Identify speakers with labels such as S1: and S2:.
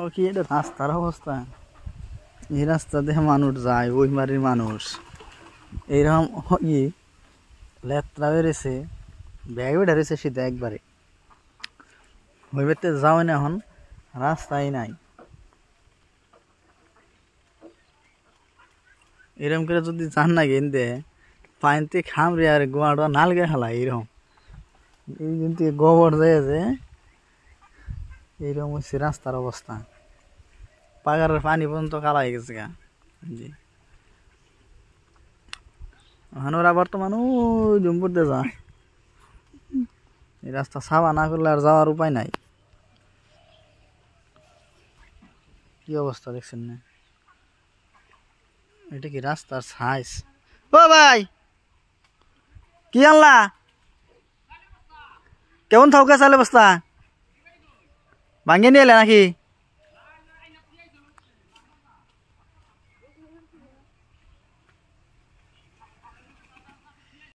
S1: ও কি এটা রাস্তার অবস্থা? এই রাস্তা দিয়ে মানুষ যায়, ওই বাড়ির মানুষ এইরকম ই লেত্রা বেড়েছে, ব্যাগ বেড়েছে শীতে একবারে। ওই বেতে যাও না, এখন রাস্তাই নাই। এরকম করে যদি যান না কিনতে পানিতে খামরে আর গোয়াটা নালগে খেলা এইরকম। এই কিন্তু গোবর দিয়েছে, এইরকম হচ্ছে রাস্তার অবস্থা। পাগারের পানি পর্যন্ত কালা হয়ে গেছে গা। জি, এখন ওরা বর্তমান ওই জম্পুরতে যায়। এই রাস্তা সাফা না করলে আর যাওয়ার উপায় নাই। কি অবস্থা দেখছেন না? এটা কি রাস্তার সাইজ? ও ভাই, কি আনলা? কেমন থাকা চালে বস্তা ভাঙিয়ে নিয়ে এলে নাকি?